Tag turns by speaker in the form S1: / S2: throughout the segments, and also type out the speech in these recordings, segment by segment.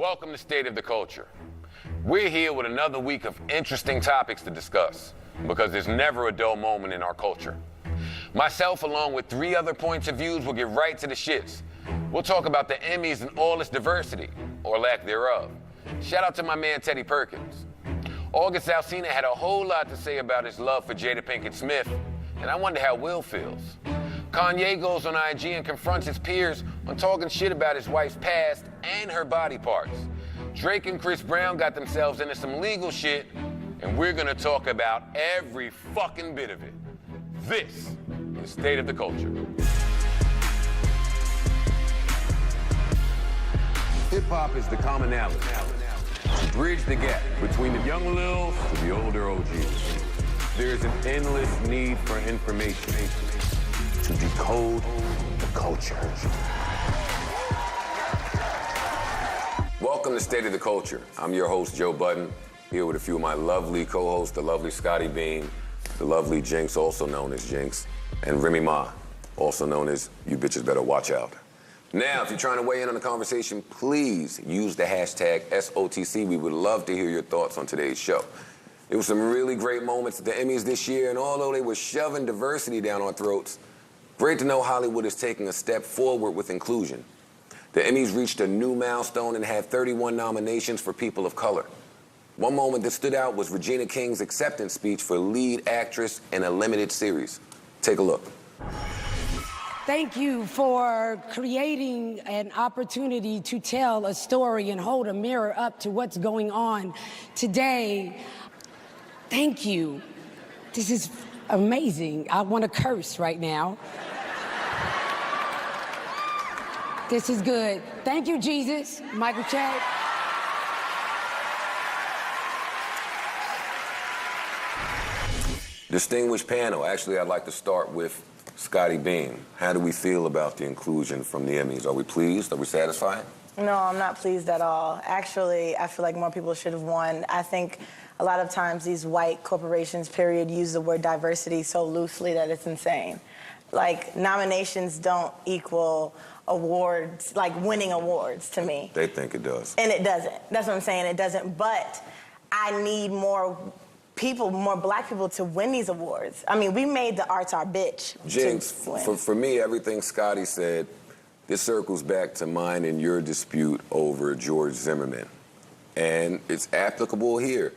S1: Welcome to State of the Culture. We're here with another week of interesting topics to discuss because there's never a dull moment in our culture. Myself, along with 3 other points of views, will get right to the shits. We'll talk about the Emmys and all its diversity, or lack thereof. Shout out to my man Teddy Perkins. August Alsina had a whole lot to say about his love for Jada Pinkett Smith, and I wonder how Will feels. Kanye goes on IG and confronts his peers on talking shit about his wife's past and her body parts. Drake and Chris Brown got themselves into some legal shit, and we're gonna talk about every fucking bit of it. This is State of the Culture. Hip-hop is the commonality to bridge the gap between the young Lils to the older OGs. There's an endless need for information to decode the culture. Welcome to State of the Culture. I'm your host, Joe Budden, here with a few of my lovely co-hosts, the lovely Scotty Beam, the lovely Jinx, also known as Jinx, and Remy Ma, also known as You Bitches Better Watch Out. Now, if you're trying to weigh in on the conversation, please use the hashtag SOTC. We would love to hear your thoughts on today's show. There were some really great moments at the Emmys this year, and although they were shoving diversity down our throats, great to know Hollywood is taking a step forward with inclusion. The Emmys reached a new milestone and had 31 nominations for people of color. One moment that stood out was Regina King's acceptance speech for lead actress in a limited series. Take a look.
S2: Thank you for creating an opportunity to tell a story and hold a mirror up to what's going on today. Thank you. This is amazing. I want to curse right now. This is good. Thank you, Jesus. Michael Chad.
S1: Distinguished panel. Actually, I'd like to start with Scotty Beam. How do we feel about the inclusion from the Emmys? Are we pleased? Are we satisfied?
S3: No, I'm not pleased at all. Actually, I feel like more people should have won. I think a lot of times these white corporations, period, use the word diversity so loosely that it's insane. Like, nominations don't equal awards, like winning awards to me.
S1: They think it does.
S3: And it doesn't. That's what I'm saying, it doesn't. But I need more people, more black people to win these awards. I mean, we made the arts our bitch.
S1: Jinx, for me, everything Scotty said, this circles back to mine and your dispute over George Zimmerman. And it's applicable here.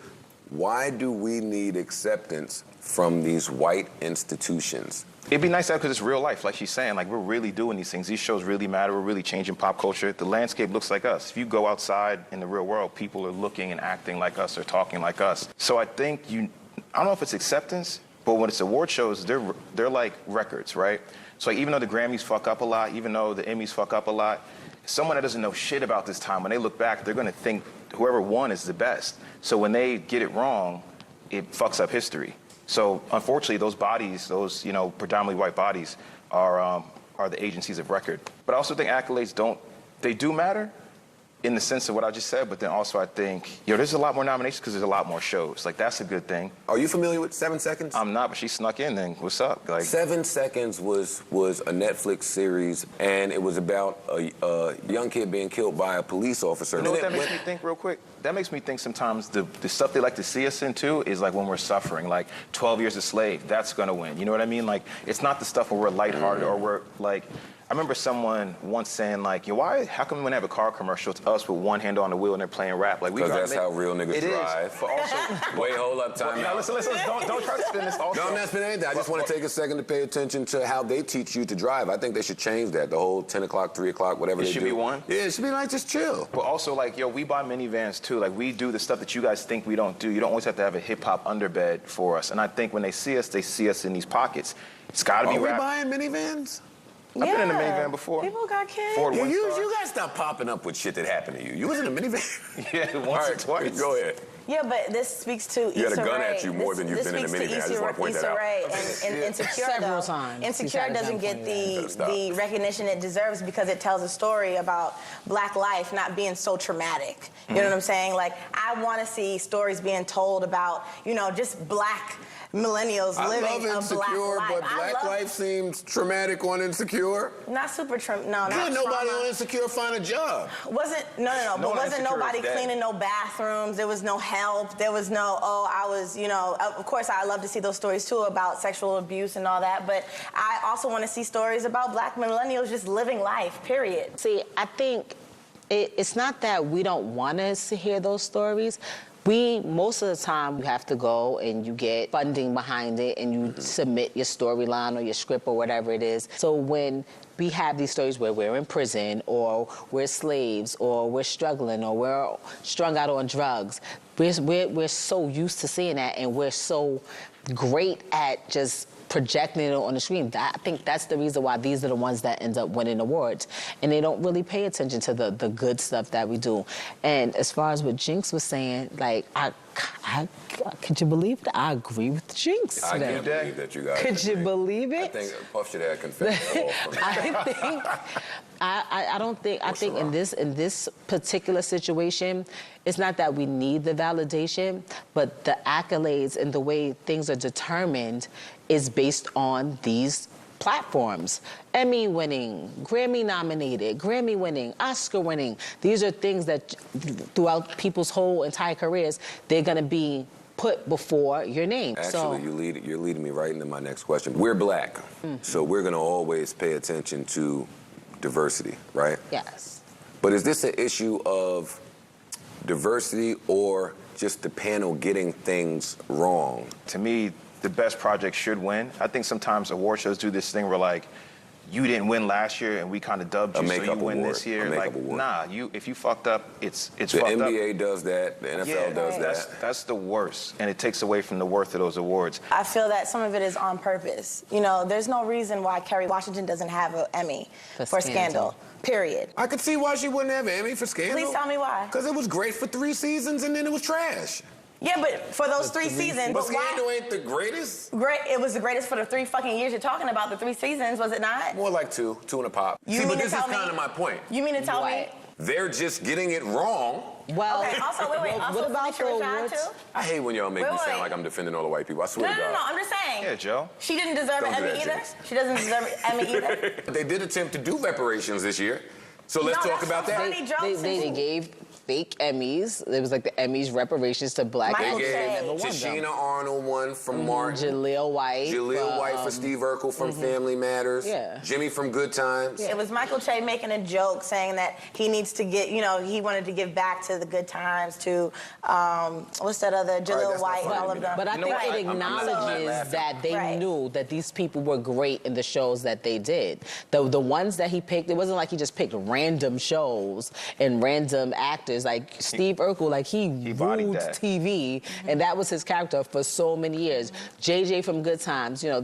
S1: Why do we need acceptance from these white institutions?
S4: It'd be nice because it's real life, like she's saying. Like, we're really doing these things. These shows really matter. We're really changing pop culture. The landscape looks like us. If you go outside in the real world, people are looking and acting like us or talking like us. So I think I don't know if it's acceptance, but when it's award shows, they're like records, right? So like, even though the Grammys fuck up a lot, even though the Emmys fuck up a lot, someone that doesn't know shit about this time, when they look back, they're gonna think whoever won is the best. So when they get it wrong, it fucks up history. So unfortunately, those bodies, those predominantly white bodies, are the agencies of record. But I also think accolades do matter in the sense of what I just said. But then also I think there's a lot more nominations because there's a lot more shows. Like, that's a good thing.
S1: Are you familiar with 7 Seconds?
S4: I'm not, but she snuck in. Then what's up? Like,
S1: 7 Seconds was a Netflix series, and it was about a young kid being killed by a police officer.
S4: You know what that makes me think real quick? That makes me think sometimes the stuff they like to see us into is like when we're suffering, like 12 Years a Slave, that's gonna win. You know what I mean? Like, it's not the stuff where we're lighthearted or we're like, I remember someone once saying like, how come when they have a car commercial, it's us with one hand on the wheel and they're playing rap? Like,
S1: because that's how real niggas drive.
S4: But also,
S1: wait, hold up, time out.
S4: Listen, don't try to spin this also.
S1: No, I'm not spinning anything. I just want to take a second to pay attention to how they teach you to drive. I think they should change that. The whole 10 o'clock, 3 o'clock, whatever they do.
S4: It should be one?
S1: Yeah, it should be like, just chill.
S4: But also, like, we buy minivans too. Like, we do the stuff that you guys think we don't do. You don't always have to have a hip-hop underbed for us. And I think when they see us in these pockets. It's gotta be rap.
S1: Are we buying minivans?
S4: I've been in a minivan before.
S3: People got kids.
S1: You gotta stop popping up with shit that happened to you. You was in a minivan?
S4: Yeah, once or twice.
S1: Go ahead.
S3: Yeah, but this speaks to
S1: You had a
S3: Issa
S1: gun
S3: Rae.
S1: at you more than you've
S3: This
S1: been in a
S3: speaks to
S1: minivan. I just want to point that
S3: Issa
S1: out.
S3: Rae and Insecure,
S2: Several
S3: though.
S2: times he's
S3: Insecure
S2: had a gun
S3: doesn't get
S2: pointed at
S3: the recognition it deserves because it tells a story about Black life not being so traumatic. You know what I'm saying? Like, I want to see stories being told about, you know, just Black millennials
S1: I
S3: living
S1: love
S3: a
S1: Insecure,
S3: Black life.
S1: but Black life seems traumatic on Insecure.
S3: Not super no, not
S1: Could nobody
S3: trauma.
S1: on Insecure find a job?
S3: Wasn't
S4: No
S3: but
S4: one
S3: wasn't
S4: Insecure
S3: nobody
S4: is dead.
S3: cleaning no bathrooms? There was no help. There was no, I was, you know, of course I love to see those stories too about sexual abuse and all that, but I also want to see stories about Black millennials just living life, period.
S5: See, I think it's not that we don't want to hear those stories. Most of the time, you have to go and you get funding behind it and you submit your storyline or your script or whatever it is. So when we have these stories where we're in prison or we're slaves or we're struggling or we're strung out on drugs, we're so used to seeing that and we're so great at just projecting it on the screen. I think that's the reason why these are the ones that end up winning awards. And they don't really pay attention to the good stuff that we do. And as far as what Jinx was saying, like, could you believe that? I agree with Jinx
S1: I
S5: today.
S1: can't believe that you guys
S5: Could you
S1: agree.
S5: believe
S1: I
S5: it?
S1: think Puff should have confessed all from
S5: I think in this particular situation, it's not that we need the validation, but the accolades and the way things are determined is based on these platforms. Emmy winning, Grammy nominated, Grammy winning, Oscar winning. These are things that throughout people's whole entire careers, they're gonna be put before your name.
S1: Actually, you're leading me right into my next question. We're Black, so we're gonna always pay attention to diversity, right?
S5: Yes.
S1: But is this an issue of diversity or just the panel getting things wrong?
S4: To me, the best project should win. I think sometimes award shows do this thing where, like, you didn't win last year and we kind of dubbed you, so you win this year. Like, nah, if you fucked up, it's
S1: the
S4: fucked up.
S1: NBA does that, the NFL does that.
S4: That's the worst, and it takes away from the worth of those awards.
S3: I feel that some of it is on purpose. You know, there's no reason why Kerry Washington doesn't have an Emmy for Scandal. Period.
S1: I could see why she wouldn't have an Emmy for Scandal.
S3: Please tell me why.
S1: Because it was great for 3 seasons and then it was trash.
S3: Yeah, but for those 3 seasons,
S1: But
S3: but why?
S1: Scandal ain't the greatest.
S3: Great. It was the greatest for the 3 fucking years you're talking about. The 3 seasons, was it not?
S1: More like 2 and a pop.
S3: You
S1: See,
S3: mean
S1: but
S3: to
S1: this is
S3: tell me-
S1: kind of my point.
S3: You mean to tell me?
S5: Right.
S1: They're just getting it wrong.
S5: Well,
S3: Okay. Also, wait.
S5: well,
S3: Also,
S5: what about
S3: Felicia
S5: the
S3: Rashad
S5: awards?
S3: too?
S1: I hate when y'all make me
S3: Wait.
S1: sound like I'm defending all the white people. I
S3: No,
S1: swear
S3: no,
S1: to
S3: no,
S1: God.
S3: I'm just saying.
S4: Yeah, Joe.
S3: She didn't deserve
S1: Don't
S3: an
S1: do
S3: Emmy
S1: that,
S3: either.
S1: James.
S3: She doesn't deserve an Emmy either.
S1: They did attempt to do reparations this year. So let's
S3: No,
S1: talk
S3: that's
S1: about
S3: so
S1: that.
S3: funny. Jokes
S5: They
S3: and-
S5: gave fake Emmys. It was like the Emmys reparations to Black
S3: Michael
S1: They
S5: folks.
S3: Che.
S5: They
S1: gave
S5: never won them.
S1: Tashina Arnold one from Martin.
S5: Jaleel White.
S1: Jaleel White for Steve Urkel from Family Matters.
S5: Yeah.
S1: Jimmy from Good Times.
S3: It was Michael Che making a joke saying that he needs to get, you know, he wanted to give back to the Good Times, to, what's that other, Jaleel
S1: that's not
S3: White and
S1: funny
S3: all
S1: to
S3: of
S1: me.
S3: them.
S5: But I
S4: You know
S5: think
S4: what?
S5: it
S1: I'm not
S5: acknowledges
S1: laughing.
S5: that they
S3: Right.
S5: knew that these people were great in the shows that they did. The ones that he picked, it wasn't like he just picked random shows and random actors. Like Steve Urkel, like he
S4: bodied
S5: ruled
S4: that.
S5: TV, and that was his character for so many years. JJ from Good Times, you know,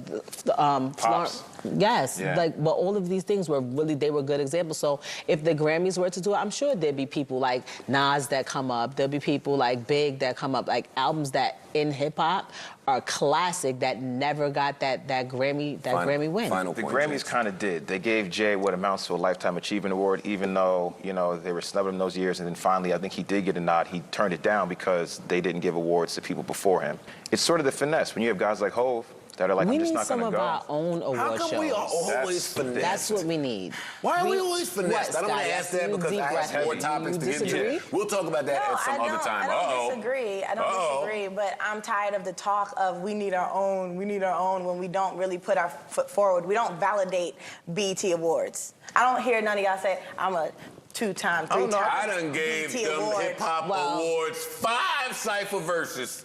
S4: Pops.
S5: Yes,
S4: Yeah.
S5: but all of these things they were good examples. So if the Grammys were to do it, I'm sure there'd be people like Nas that come up. There'll be people like Big that come up, like albums that in hip hop are classic that never got that Grammy win.
S1: Final
S4: The
S1: point,
S4: Grammys
S1: James.
S4: kind of did. They gave Jay what amounts to a Lifetime Achievement Award, even though, you know, they were snubbing him those years. And then finally, I think he did get a nod. He turned it down because they didn't give awards to people before him. It's sort of the finesse. When you have guys like Hov that are like,
S5: We
S4: I'm just
S5: need
S4: not
S5: some
S4: going to
S5: of
S4: go.
S5: our own award
S1: How come
S5: shows.
S1: we are always
S4: That's-
S1: finessed?
S5: That's what we need.
S1: Why are we always finessed?
S5: What,
S1: I don't want
S5: Scott?
S1: to ask that
S5: You
S1: because
S5: deep
S1: I have
S5: breath.
S1: more
S5: You
S1: topics to get
S5: disagree?
S1: to. We'll talk about that
S3: No,
S1: at some
S3: I
S1: other time.
S3: don't
S1: Uh-oh.
S3: disagree. I don't disagree, but I'm tired of the talk of we need our own when we don't really put our foot forward. We don't validate BET Awards. I don't hear none of y'all say, I'm a 2-time, 3-time
S1: I done gave
S3: BET
S1: them
S3: award.
S1: hip hop awards 5 cypher verses.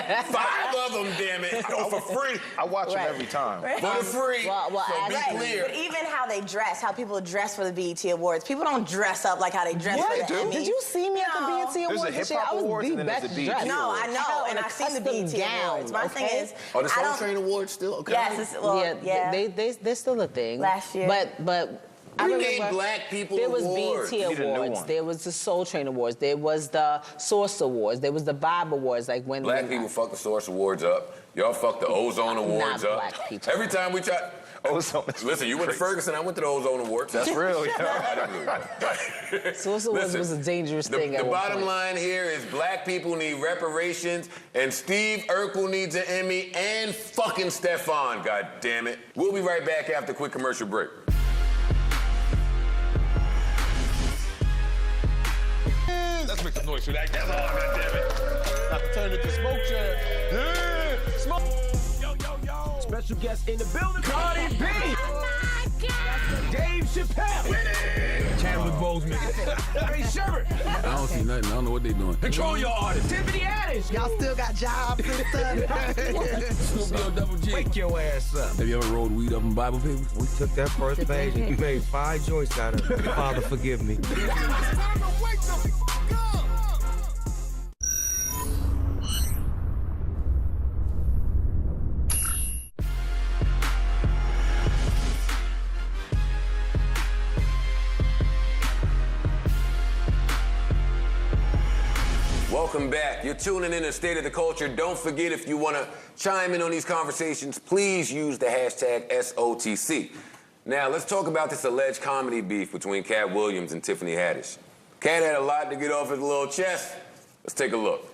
S1: 5 of them, damn it, for free.
S4: I watch them
S5: Right.
S4: every time.
S1: For free.
S5: Well,
S1: so be
S5: actually-
S1: clear.
S3: But even how they dress, how people dress for the BET Awards, people don't dress up like how they dress
S5: What?
S3: for the Emmys.
S5: Did you see me at the
S3: No.
S5: BET Awards
S4: There's a
S5: this year?
S4: hip-hop
S5: I was
S4: awards
S5: the
S4: and then there's
S5: best
S4: the BET
S5: dressed.
S3: No, I know, and
S5: had a
S3: I've seen the
S5: custom
S3: BET
S5: gown,
S3: Awards. My thing
S5: okay?
S3: is,
S1: Are the
S3: I
S1: Soul
S3: don't.
S1: Train Awards still okay?
S3: Yes, well, yeah.
S5: They're still a thing.
S3: Last year.
S5: But
S1: We
S5: remember
S1: need Black People
S5: there was
S1: Awards.
S5: BET
S4: You need a new
S5: Awards,
S4: one.
S5: there was the Soul Train Awards, there was the Source Awards, there was the Vibe Awards. Like when
S1: Black people fuck the Source Awards up. Y'all fuck the Ozone Awards up.
S5: Black people.
S1: Every time we try.
S4: Ozone is
S1: Listen, you went to
S4: crazy.
S1: Ferguson, I went to the Ozone Awards.
S4: That's real, yo.
S5: Source Awards was a dangerous thing.
S1: The bottom line here is Black people need reparations, and Steve Urkel needs an Emmy, and fucking Stefan, god damn it. We'll be right back after a quick commercial break.
S6: Let's make some noise for that. That's all, goddammit. About to turn into smoke chair. Yeah, smoke. Yo, yo, yo. Special guest in the building, Cardi B. Oh my God. Dave Chappelle. Winning. Chadwick Boseman. Hey, Sherbert.
S7: I don't see nothing. I don't know what they doing.
S6: Control your artist. Tiffany Haddish.
S8: Y'all still got jobs and stuff.
S7: Snoop Dogg Double G.
S6: Wake your ass up.
S7: Have you ever rolled weed up in Bible papers?
S9: We took that first page and we made 5 joints out of it. Father, forgive me.
S1: Welcome back. You're tuning in to State of the Culture. Don't forget, if you want to chime in on these conversations, please use the hashtag SOTC. Now, let's talk about this alleged comedy beef between Cat Williams and Tiffany Haddish. Cat had a lot to get off his little chest. Let's take a look.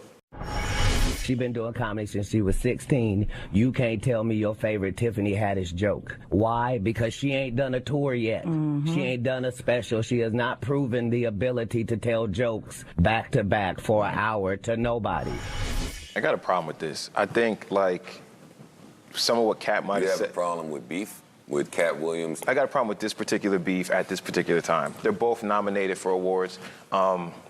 S10: She been doing comedy since she was 16. You can't tell me your favorite Tiffany Haddish joke. Why? Because she ain't done a tour yet. She ain't done a special. She has not proven the ability to tell jokes back to back for an hour to nobody.
S4: I got a problem with this. I think, like, some of what Cat might
S1: You
S4: have
S1: have a
S4: said.
S1: problem with beef with Cat Williams?
S4: I got a problem with this particular beef at this particular time. They're both nominated for awards.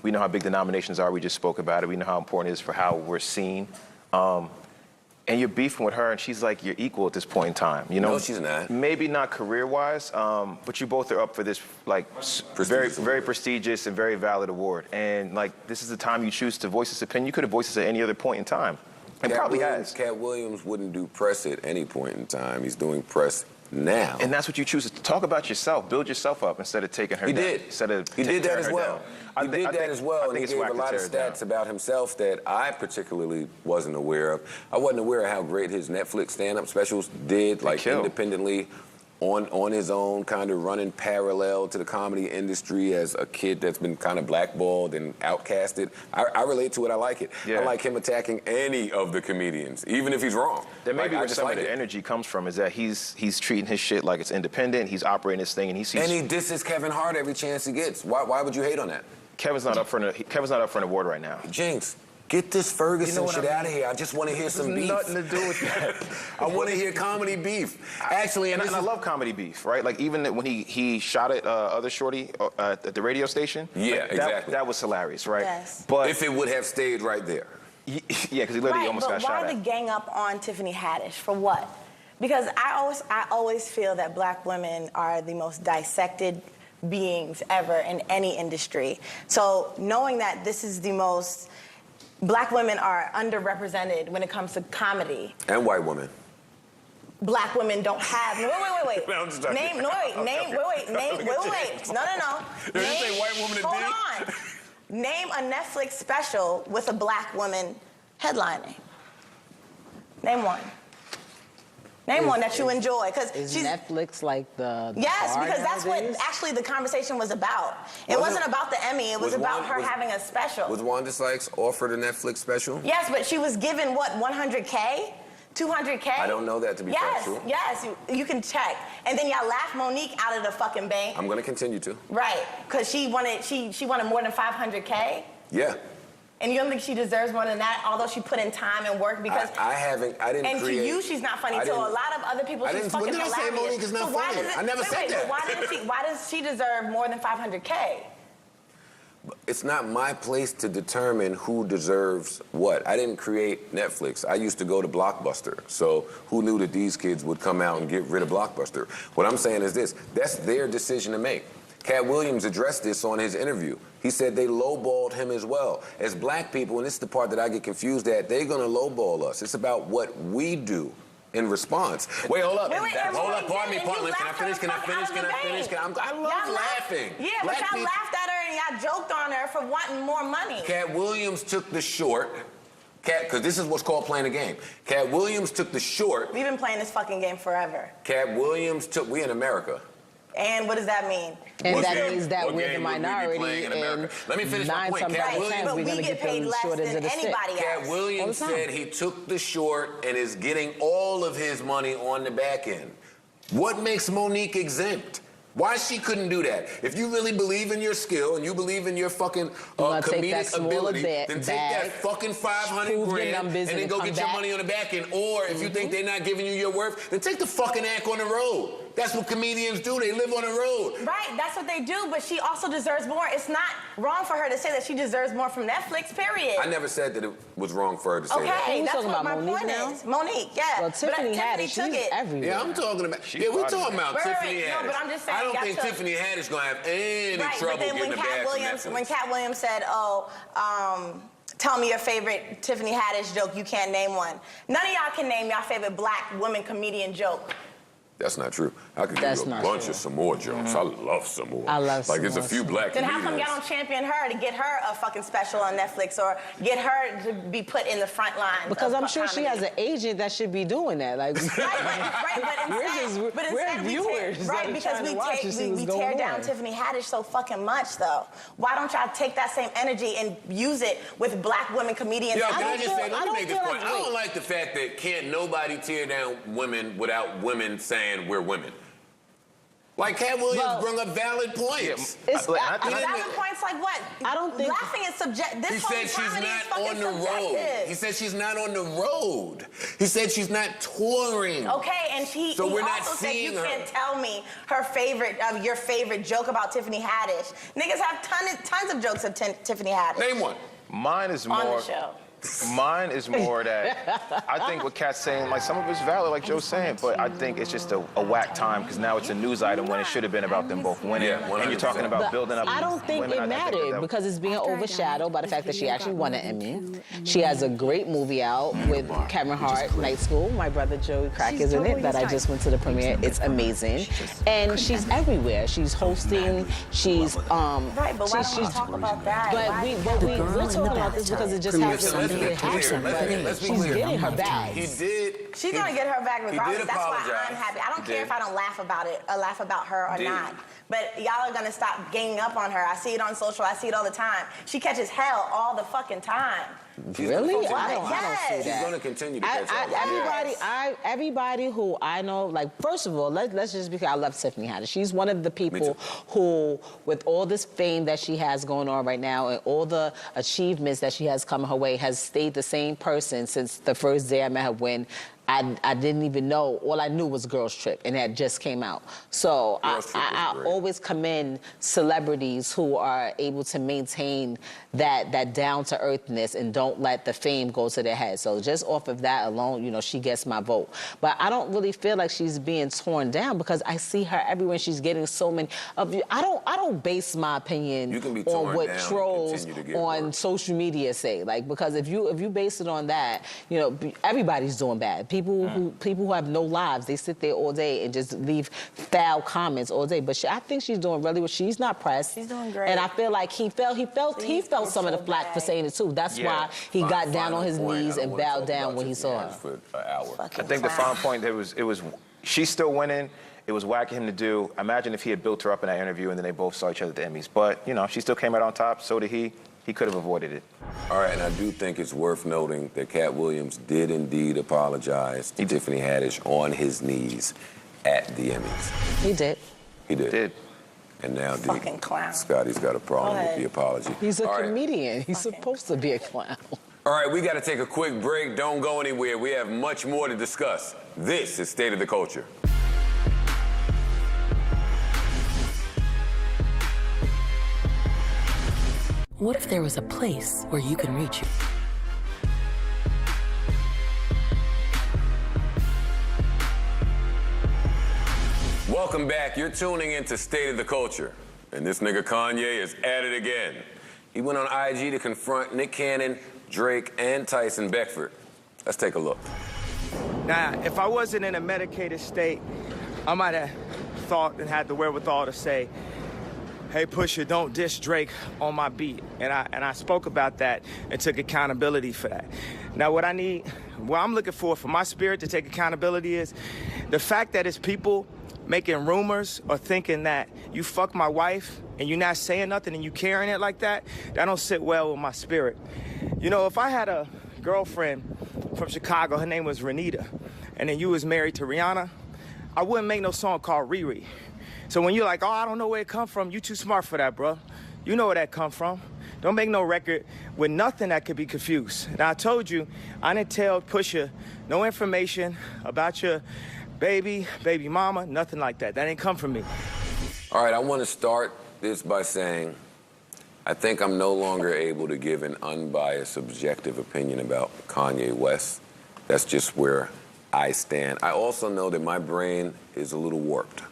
S4: We know how big the nominations are. We just spoke about it. We know how important it is for how we're seen. And you're beefing with her, and she's like, you're equal at this point in time. You know,
S1: No, she's not.
S4: Maybe not career-wise, but you both are up for this, like, very, very prestigious and very valid award. And, like, this is the time you choose to voice this opinion. You could have voiced this at any other point in time. And probably has.
S1: Cat Williams wouldn't do press at any point in time. He's doing press now.
S4: And that's what you choose to talk about yourself, build yourself up instead of taking her
S1: He
S4: down.
S1: did.
S4: Instead of
S1: He did that
S4: tearing
S1: as
S4: her
S1: well.
S4: down.
S1: He did that as well, and he
S4: it's
S1: gave a
S4: whack to
S1: lot of
S4: tear her down.
S1: stats about himself that I particularly wasn't aware of. I wasn't aware of how great his Netflix stand-up specials did, like
S4: killed.
S1: independently, on his own, kind of running parallel to the comedy industry as a kid that's been kind of blackballed and outcasted. I relate to it. I like it.
S4: Yeah.
S1: I like him attacking any of the comedians, even if he's wrong.
S4: That may
S1: Like,
S4: be
S1: I
S4: where
S1: just
S4: some
S1: like
S4: of the
S1: it.
S4: energy comes from, is that he's treating his shit like it's independent. He's operating his thing, and he sees.
S1: And he disses Kevin Hart every chance he gets. Why would you hate on that?
S4: Kevin's not up for an award right now.
S1: Jinx, get this Ferguson
S4: You know what
S1: shit
S4: I mean?
S1: out of here. I just want to hear some beef.
S4: Nothing to do with that.
S1: I want to hear comedy beef. Actually,
S4: And I love comedy beef, right? Like, even when he shot at other shorty at the radio station.
S1: Yeah,
S4: like,
S1: exactly.
S4: That was hilarious, right?
S3: Yes.
S4: But
S1: if it would have stayed right there.
S4: yeah, because he literally almost got
S3: but
S4: shot
S3: why
S4: at.
S3: the gang up on Tiffany Haddish? For what? Because I always feel that black women are the most dissected beings ever in any industry. So knowing that this is the most, black women are underrepresented when it comes to comedy.
S1: And white women.
S3: Black women don't have. No, wait.
S1: No, I'm just joking.
S3: Name. No, wait. Name. Wait. No.
S1: Did you say white woman and
S3: Hold
S1: dick?
S3: on. Name a Netflix special with a black woman headlining. Name one. Name one that you enjoy, because
S5: Is
S3: she's.
S5: Netflix like the
S3: Yes,
S5: bar
S3: because that's what
S5: nowadays?
S3: actually the conversation was about. It wasn't about the Emmy. It was about her having a special.
S1: Was Wanda Sykes offered a Netflix special?
S3: Yes, but she was given what, 100K? 200K?
S1: I don't know that to be factual.
S3: Yes, you can check. And then y'all laughed Monique out of the fucking bank.
S1: I'm going to continue to.
S3: Right, because she wanted more than 500K.
S1: Yeah.
S3: And you don't think she deserves more than that, although she put in time and work? Because
S1: I didn't
S3: and
S1: create.
S3: to you, she's not funny. To a lot of other people, she's fucking
S1: When did I say
S3: hilarious.
S1: Monique is not
S3: So why
S1: funny?
S3: does it-
S1: I never said that.
S3: But why does she deserve more than 500K?
S1: It's not my place to determine who deserves what. I didn't create Netflix. I used to go to Blockbuster. So who knew that these kids would come out and get rid of Blockbuster? What I'm saying is this. That's their decision to make. Cat Williams addressed this on his interview. He said they lowballed him as well. As black people, and this is the part that I get confused at, they're going to lowball us. It's about what we do in response. Wait, hold up.
S3: Wait,
S1: Hold up, pardon me,
S3: and you
S1: Can I
S3: laughed
S1: finish?
S3: her
S1: Can I
S3: the fuck
S1: finish?
S3: out
S1: Can
S3: of
S1: I
S3: the
S1: finish?
S3: game.
S1: I love
S3: Y'all
S1: laughing.
S3: Yeah,
S1: Black
S3: but y'all
S1: people-
S3: laughed at her and y'all joked on her for wanting more money.
S1: Cat Williams took the short. Because this is what's called playing a game. Cat Williams took the short.
S3: We've been playing this fucking game forever.
S1: Cat Williams took. We in America.
S3: And what does that mean?
S5: And
S1: What
S5: that
S1: game-
S5: means that
S1: what
S5: we're the
S1: game would we be
S5: minority,
S1: playing in America?
S5: and
S1: Let me finish my point.
S5: 9
S1: Cat
S5: times
S1: Williams-
S5: out of 10,
S3: But
S5: we're
S3: we
S5: going to
S3: get
S5: get
S3: paid
S5: them
S3: less
S5: short
S3: than
S5: into the stick.
S3: anybody else.
S1: Cat Williams
S5: All the time.
S1: said he took the short and is getting all of his money on the back end. What makes Monique exempt? Why she couldn't do that? If you really believe in your skill and you believe in your fucking
S5: gonna take that
S1: comedic
S5: smaller
S1: ability, then take that
S5: bag,
S1: fucking 500
S5: prove your
S1: grand and
S5: numbers,
S1: then
S5: and
S1: go
S5: come
S1: get your
S5: back.
S1: money on the back end. Or if you think they're not giving you your worth, then take the fucking act on the road. That's what comedians do. They live on the road.
S3: Right, that's what they do, but she also deserves more. It's not wrong for her to say that she deserves more from Netflix, period.
S1: I never said that it was wrong for her to say
S3: Okay,
S1: that.
S5: we
S3: that's
S5: talking
S3: what
S5: about
S3: my
S5: Monique
S3: point
S5: now?
S3: is. Monique, yeah.
S5: Well, Tiffany Haddish,
S3: took
S5: she's
S3: it.
S5: everywhere.
S1: Yeah, I'm talking about.
S4: She's
S1: Yeah, we're
S4: part of
S1: talking
S4: it.
S1: about
S3: Wait,
S1: Tiffany
S3: wait,
S1: Haddish.
S3: no, but I'm just saying,
S1: I don't
S3: y'all
S1: think
S3: took-
S1: Tiffany Haddish gonna have any
S3: Right,
S1: trouble
S3: but then
S1: getting a bag from Netflix.
S3: when Cat Williams said, tell me your favorite Tiffany Haddish joke, you can't name one. None of y'all can name your favorite black woman comedian joke.
S1: That's not true. I could give
S5: That's
S1: you a
S5: not
S1: bunch
S5: true.
S1: of Samoa jokes. I love Samoa.
S5: I love
S1: Like, there's a
S5: Samoa.
S1: few black
S3: Then
S1: comedians.
S3: how come y'all don't champion her to get her a fucking special on Netflix or get her to be put in the front line?
S5: Because
S3: of
S5: I'm sure she has
S3: comedy?
S5: an agent that should be doing that. Like,
S3: Right, but
S5: we're
S3: instead
S5: viewers.
S3: right,
S5: like,
S3: because
S5: trying to watch to see what's
S3: we
S5: going
S3: tear down
S5: on.
S3: Tiffany Haddish so fucking much, though. Why don't y'all take that same energy and use it with black women comedians?
S1: Yo,
S3: I
S1: can I
S3: don't
S1: just
S3: feel-
S1: say,
S5: I
S1: let me
S5: don't
S1: make this
S5: feel
S1: point.
S5: like-
S1: I don't like the fact that can't nobody tear down women without women saying we're women. Like, Cat Williams
S5: Well-
S1: brought up valid points.
S5: It's-
S3: Valid points like what?
S5: I don't think-
S3: Laughing is subjective.
S1: He
S3: This whole
S1: said she's
S3: comedy is
S1: not
S3: fucking
S1: on the road.
S3: subjective.
S1: He said she's not on the road. He said she's not touring.
S3: Okay, and he
S1: So we're not
S3: also said you
S1: seeing her.
S3: can't tell me your favorite joke about Tiffany Haddish. Niggas have tons of jokes of Tiffany Haddish
S1: Name one.
S4: Mine is
S3: on
S4: more.
S3: the show.
S4: Mine is more that I think what Kat's saying, like some of it's valid, like Joe's saying, but I think it's just a whack time because now it's a news item when it should have been about them both winning.
S1: Yeah,
S4: and you're talking about
S5: But
S4: building up.
S5: I don't think
S4: women.
S5: it
S4: I think
S5: mattered
S4: that-
S5: because it's being overshadowed by the fact that she actually won an Emmy. She has a great movie out with Cameron Hart, Night School. My brother Joey Crack is in it that I just went to the premiere. It's amazing. And she's everywhere. She's hosting, she's
S3: Right, but why don't we talk about that?
S5: we're talking about this because it just
S1: Listen,
S5: hasn't
S1: let's be clear.
S5: happened.
S1: Let's be
S5: She's
S1: clear.
S5: getting her bag.
S1: He did.
S3: She's gonna get her back regardless.
S1: did
S3: That's why
S1: apologize.
S3: I'm happy. I don't
S1: He
S3: care
S1: did.
S3: if I don't laugh about it or laugh about her or
S1: Did.
S3: not. But y'all are gonna stop ganging up on her. I see it on social. I see it all the time. She catches hell all the fucking time.
S5: Really?
S3: Yes.
S5: I don't see
S1: She's
S5: that.
S1: going to continue to catch up.
S5: Everybody who I know, like, first of all, let's just be clear, I love Tiffany Haddish. She's one of the people who, with all this fame that she has going on right now and all the achievements that she has come her way, has stayed the same person since the first day I met her when I didn't even know. All I knew was Girls Trip, and that just came out. So I always commend celebrities who are able to maintain that down-to-earthness and don't let the fame go to their head. So just off of that alone, you know, she gets my vote. But I don't really feel like she's being torn down because I see her everywhere. She's getting so many of you. I don't base my opinion
S1: You can be
S5: on
S1: torn
S5: what
S1: down and
S5: trolls
S1: continue to get
S5: on
S1: work.
S5: social media say. Like, because if you base it on that, you know, everybody's doing bad. People who have no lives, they sit there all day and just leave foul comments all day. But I think she's doing really well. She's not pressed.
S3: She's doing great.
S5: And I feel like he felt some of the
S3: so
S5: flack for
S3: bad.
S5: saying it too. That's why he got down on his knees and bowed down when he saw her.
S1: For an hour.
S4: I think the final point, it was she's still winning. It was whack of him to do. Imagine if he had built her up in that interview and then they both saw each other at the Emmys. But, you know, she still came out on top. So did he. He could have avoided it.
S1: All right, and I do think it's worth noting that Cat Williams did indeed apologize to Tiffany Haddish on his knees at the Emmys.
S5: He did.
S1: He did.
S4: Did.
S1: And now
S3: Fucking clown.
S1: Scotty's got a problem
S3: Go
S1: with
S3: ahead.
S1: the apology.
S5: He's a
S1: All right.
S5: comedian. He's supposed to be a clown.
S1: All right, we got to take a quick break. Don't go anywhere. We have much more to discuss. This is State of the Culture.
S11: What if there was a place where you can reach it?
S1: Welcome back. You're tuning into State of the Culture. And this nigga Kanye is at it again. He went on IG to confront Nick Cannon, Drake, and Tyson Beckford. Let's take a look.
S12: Now, if I wasn't in a medicated state, I might have thought and had the wherewithal to say, hey, Pusha, don't diss Drake on my beat. And I spoke about that and took accountability for that. Now, what I'm looking for my spirit to take accountability is the fact that it's people making rumors or thinking that you fuck my wife and you're not saying nothing and you carrying it like that don't sit well with my spirit. You know, if I had a girlfriend from Chicago, her name was Renita, and then you was married to Rihanna, I wouldn't make no song called Riri. So when you're like, oh, I don't know where it come from, you too smart for that, bro. You know where that come from. Don't make no record with nothing that could be confused. Now, I told you, I didn't tell Pusha no information about your baby mama, nothing like that. That didn't come from me.
S1: All right, I want to start this by saying I think I'm no longer able to give an unbiased, subjective opinion about Kanye West. That's just where I stand. I also know that my brain is a little warped.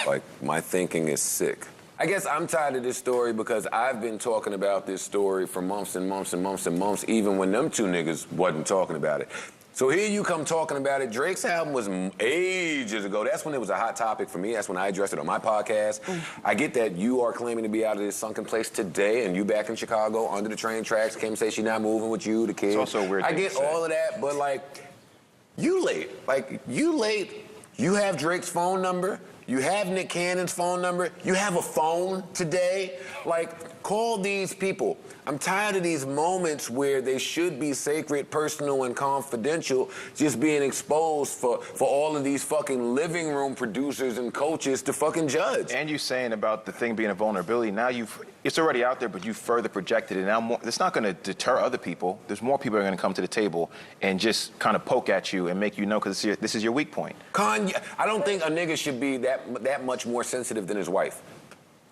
S1: Like, my thinking is sick. I guess I'm tired of this story because I've been talking about this story for months and months and months and months, even when them two niggas wasn't talking about it. So here you come talking about it. Drake's album was ages ago. That's when it was a hot topic for me. That's when I addressed it on my podcast. I get that you are claiming to be out of this sunken place today, and you back in Chicago under the train tracks. Kim say she not moving with you, the kids.
S4: It's also a weird
S1: I
S4: thing
S1: get
S4: to say.
S1: all of that, but like, you late. Like, you late. You have Drake's phone number. You have Nick Cannon's phone number. You have a phone today. Like, call these people. I'm tired of these moments where they should be sacred, personal, and confidential just being exposed for all of these fucking living room producers and coaches to fucking judge.
S4: And you saying about the thing being a vulnerability, now it's already out there, but you further projected it. Now it's not going to deter other people. There's more people that are going to come to the table and just kind of poke at you and make you know because this is your weak point.
S1: Kanye, I don't think a nigga should be that much more sensitive than his wife.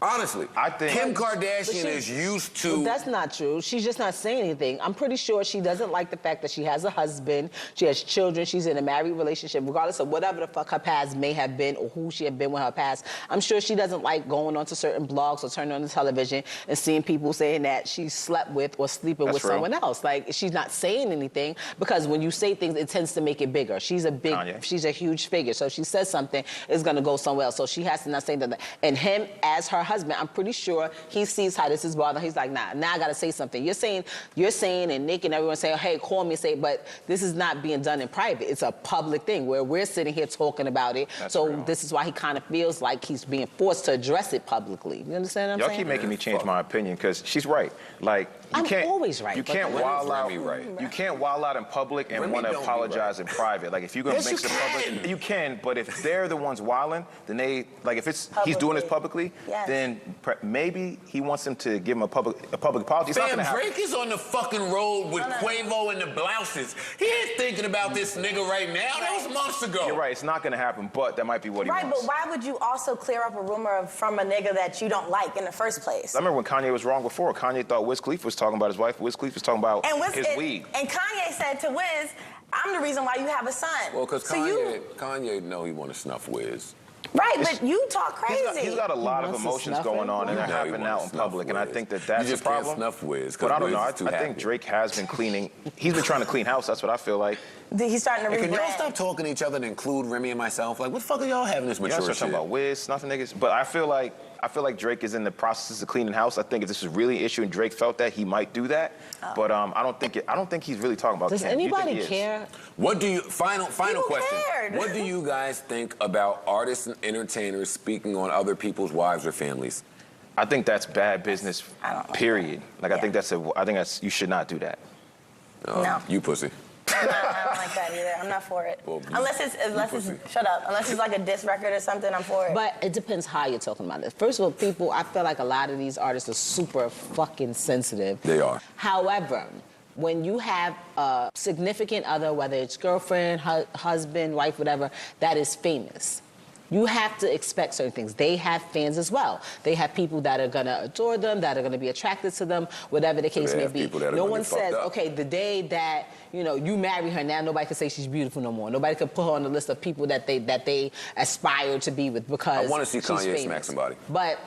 S1: Honestly, I think Kim Kardashian is used to...
S5: Well, that's not true. She's just not saying anything. I'm pretty sure she doesn't like the fact that she has a husband, she has children, she's in a married relationship, regardless of whatever the fuck her past may have been or who she had been with her past. I'm sure she doesn't like going onto certain blogs or turning on the television and seeing people saying that she slept with or sleeping with someone else. Like, she's not saying anything because when you say things, it tends to make it bigger. She's a huge figure. So if she says something, it's going to go somewhere else. So she has to not say that. And him, as her husband, I'm pretty sure he sees how this is bothering. He's like, nah, now I gotta say something. You're saying, and Nick and everyone saying, hey, call me, but this is not being done in private. It's a public thing where we're sitting here talking about it.
S4: That's
S5: so
S4: real.
S5: This is why he kind of feels like he's being forced to address it publicly. You understand what I'm saying?
S4: Y'all keep making me change my opinion because she's right. Like,
S5: I'm always right.
S4: You can't wild out. You can't wild out in public and want to apologize in private. Like, if you're gonna mix it public, you can. But if they're the ones wilding, then if he's doing this publicly, then maybe he wants them to give him a public apology. It's not gonna happen.
S1: Drake is on the fucking road with Quavo and the blouses. He ain't thinking about this nigga right now. That was months ago.
S4: You're right. It's not gonna happen, but that might be what he wants.
S3: Right, but why would you also clear up a rumor from a nigga that you don't like in the first place?
S4: I remember when Kanye was wrong before. Kanye thought Wiz Khalifa was talking about his wife. Wiz Khalifa was talking about his weed.
S3: And Kanye said to Wiz, I'm the reason why you have a son.
S1: Well, because Kanye know he want to snuff Wiz.
S3: Right, but you talk crazy.
S4: He's got a lot of emotions going on, and they're happening out in public, and I think that's the problem.
S1: Can't snuff Wiz,
S4: but I don't know. I think Drake has been cleaning. He's been trying to clean house. That's what I feel like.
S3: He's starting to rebrand.
S1: Can y'all stop talking to each other and include Remy and myself? Like, what the fuck are y'all having this mature shit?
S4: Talking about Wiz, snuffing niggas. But I feel like Drake is in the process of cleaning house. I think if this is really an issue and Drake felt that, he might do that. But I don't think he's really talking about.
S5: Does anybody care?
S1: What do you final question? Cared. What do you guys think about artists and entertainers speaking on other people's wives or families?
S4: I think that's bad business. Period. Like, I think that's you should not do that.
S3: No.
S1: You pussy.
S3: No, I don't like that either. I'm not for it. Well, unless it's like a diss record or something, I'm for it.
S5: But it depends how you're talking about it. First of all, I feel like a lot of these artists are super fucking sensitive.
S1: They are.
S5: However, when you have a significant other, whether it's girlfriend, husband, wife, whatever, that is famous, you have to expect certain things. They have fans as well. They have people that are gonna adore them, that are gonna be attracted to them, whatever the case may be. No one says, okay, the day that you marry her, now nobody can say she's beautiful no more. Nobody can put her on the list of people that they aspire to be with because
S1: I want to see
S5: she's
S1: Kanye
S5: famous.
S1: smack somebody.
S5: But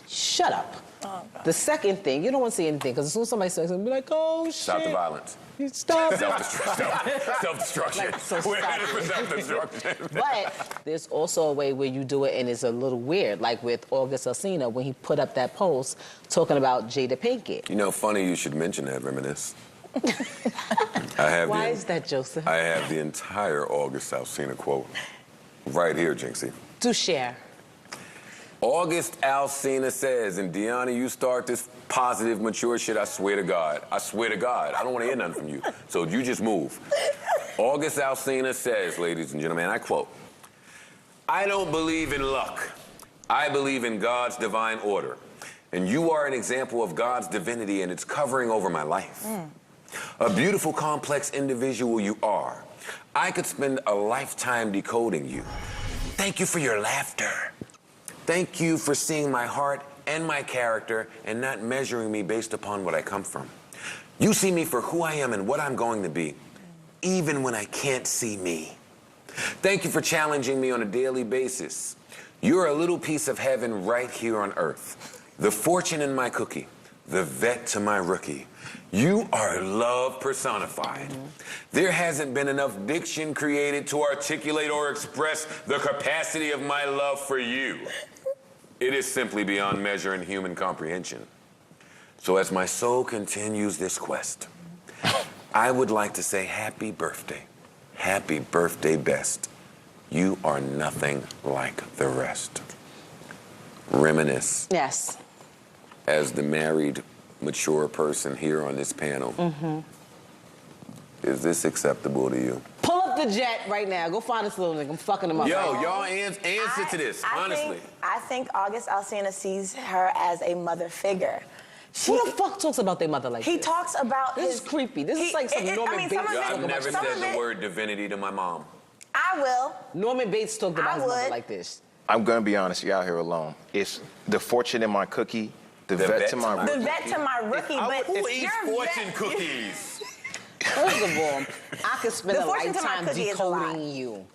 S5: Shut up. Oh, the second thing, you don't want to see anything, because as soon as somebody says something, be like, oh, shit.
S1: Stop the violence.
S5: Stop.
S1: Self-destruction.
S5: Like, so
S1: We're
S5: stop
S1: headed for
S5: it.
S1: self-destruction.
S5: But there's also a way where you do it and it's a little weird, like with August Alsina when he put up that post talking about Jada Pinkett.
S1: You know, funny you should mention that, Reminisce.
S5: Why is that, Joseph?
S1: I have the entire August Alsina quote right here, Jinxie.
S5: Do share.
S1: August Alsina says, and Deanna, you start this positive, mature shit, I swear to God. I swear to God. I don't want to hear nothing from you. So you just move. August Alsina says, ladies and gentlemen, I quote, I don't believe in luck. I believe in God's divine order. And you are an example of God's divinity, and it's covering over my life. A beautiful, complex individual you are. I could spend a lifetime decoding you. Thank you for your laughter. Thank you for seeing my heart and my character and not measuring me based upon what I come from. You see me for who I am and what I'm going to be, even when I can't see me. Thank you for challenging me on a daily basis. You're a little piece of heaven right here on earth. The fortune in my cookie, the vet to my rookie. You are love personified. There hasn't been enough diction created to articulate or express the capacity of my love for you. It is simply beyond measure and human comprehension. So as my soul continues this quest, I would like to say happy birthday best. You are nothing like the rest. Reminisce.
S5: Yes.
S1: As the married, mature person here on this panel, is this acceptable to you?
S5: Pull up the jet right now. Go find this little nigga. I'm fucking him up.
S1: Yo, y'all answer to this, honestly.
S3: I think August Alsina sees her as a mother figure.
S5: Who the fuck talks about their mother like this?
S3: He talks about
S5: This is creepy. This is like some Norman Bates.
S1: I've never said the word divinity to my mom.
S3: I will.
S5: Norman Bates talked about his mother like this.
S4: I'm gonna be honest, you out here alone. It's the fortune in my cookie, the vet to my rookie.
S3: The vet to my rookie, but
S1: Who eats
S3: your
S1: fortune cookies?
S5: First of all, I could spend
S3: The
S5: a
S3: fortune to my
S5: lifetime
S3: cookie is a lie.
S5: decoding you.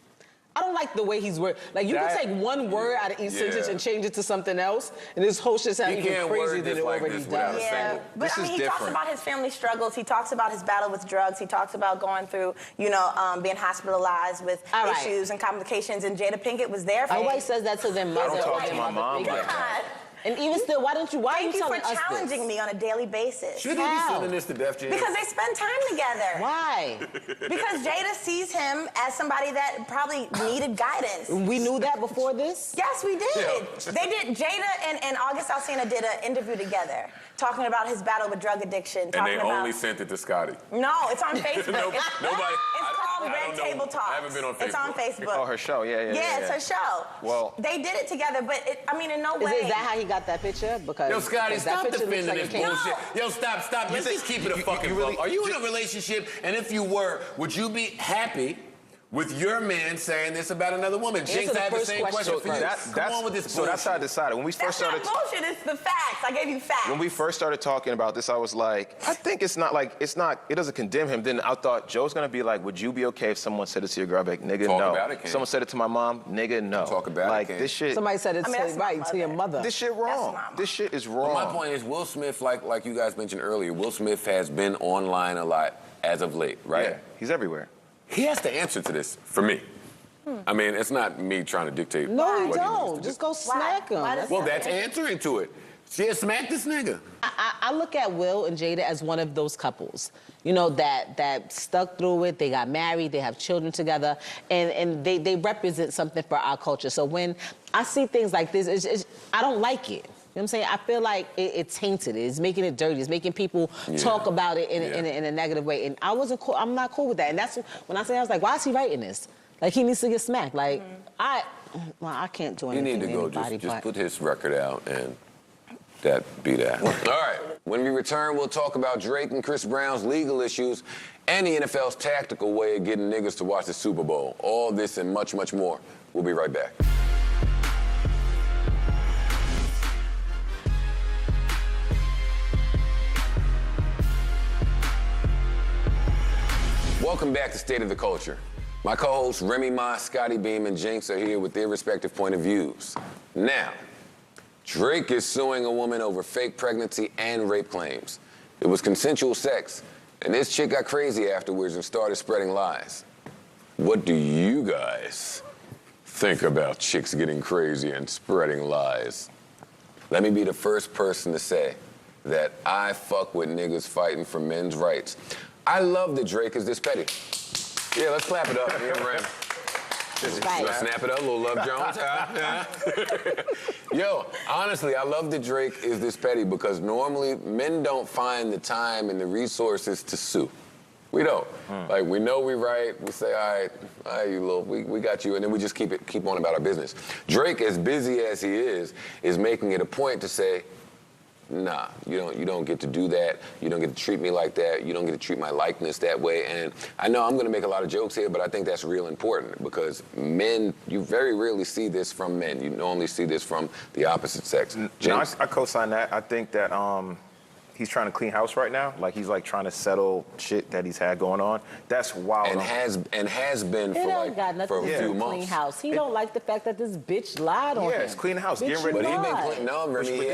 S5: I don't like the way he's worded. Like, you can take one word out of each sentence and change it to something else, and this whole shit's sounding even crazier than it already does.
S3: Yeah, but I mean, he talks about his family struggles. He talks about his battle with drugs. He talks about going through, being hospitalized with issues and complications. And Jada Pinkett was there for him.
S5: Nobody says that to their mother.
S4: I don't talk to my mom like that.
S5: And even still, why are you telling us
S3: Thank you for challenging me on a daily basis.
S1: Shouldn't he be sending this to Def Jam?
S3: Because they spend time together.
S5: Why?
S3: Because Jada sees him as somebody that probably needed guidance.
S5: We knew that before this?
S3: Yes, we did. They did. Jada and August Alsina did an interview together, talking about his battle with drug addiction.
S1: And they only sent it to Scotty.
S3: No, it's on Facebook.
S1: Nobody.
S3: It's called Red Table Talks.
S1: I haven't been on Facebook.
S3: It's on Facebook.
S4: Oh, her show, yeah.
S3: Yeah, it's her show.
S4: Well,
S3: they did it together, but in no way.
S5: Is that how he got that picture? Because
S1: Yo, Scotty,
S5: that
S1: stop
S5: picture
S1: defending
S5: looks like
S1: this bullshit. Yo, stop. Let's just keep it a fucking buck. Are you in a relationship? And if you were, would you be happy with your man saying this about another woman? Jinx, I have the same question for you. Come on with this bullshit.
S4: So that's how I decided. When we first started...
S3: That's not bullshit, it's the facts. I gave you facts.
S4: When we first started talking about this, I was like, I think it doesn't condemn him. Then I thought, Joe's gonna be like, would you be okay if someone said it to your girl? Like, nigga, no.
S1: Talk about it, Ken.
S4: Someone said it to my mom, nigga, no.
S1: Talk about it,
S4: like,
S1: Ken.
S4: this shit...
S5: Somebody said it to your mother.
S4: This shit wrong. This shit is wrong.
S1: Well, my point is, Will Smith, like you guys mentioned earlier, Will Smith has been online a lot as of late, right?
S4: Yeah, he's everywhere.
S1: He has to answer to this, for me. I mean, it's not me trying to dictate.
S5: No, you
S1: what
S5: don't. Just go smack him.
S1: Well, that's answering to it. Yeah, smack this nigga.
S5: I look at Will and Jada as one of those couples, that stuck through it. They got married. They have children together, and they represent something for our culture. So when I see things like this, I don't like it. You know what I'm saying? I feel like it's tainted. It's making it dirty. It's making people talk about it in a negative way. And I'm not cool with that. And that's when I was like, why is he writing this? Like, he needs to get smacked. Like, I can't do anything.
S1: You need to go just put his record out and that be that. All right. When we return, we'll talk about Drake and Chris Brown's legal issues and the NFL's tactical way of getting niggas to watch the Super Bowl. All this and much, much more. We'll be right back. Welcome back to State of the Culture. My co-hosts Remy Ma, Scotty Beam, and Jinx are here with their respective point of views. Now, Drake is suing a woman over fake pregnancy and rape claims. It was consensual sex, and this chick got crazy afterwards and started spreading lies. What do you guys think about chicks getting crazy and spreading lies? Let me be the first person to say that I fuck with niggas fighting for men's rights. I love that Drake is this petty. Yeah, let's clap it up. Let's snap it up, little Love Jones. Yo, honestly, I love that Drake is this petty because normally men don't find the time and the resources to sue. We don't. Like, we know we right. We say, all right, you little, we got you, and then we just keep on about our business. Drake, as busy as he is making it a point to say, nah, you don't get to do that. You don't get to treat me like that. You don't get to treat my likeness that way. And I know I'm going to make a lot of jokes here, but I think that's real important because men, you very rarely see this from men. You normally see this from the opposite sex.
S4: No, I co-sign that. I think that he's trying to clean house right now. Like, he's like trying to settle shit that he's had going on. That's wild.
S1: And has been for like for a few months.
S5: Clean house. He don't like the fact that this bitch lied on him.
S4: Yeah, it's clean house.
S5: Bitch,
S4: Getting rid of
S1: But he been clean. No, Remy, he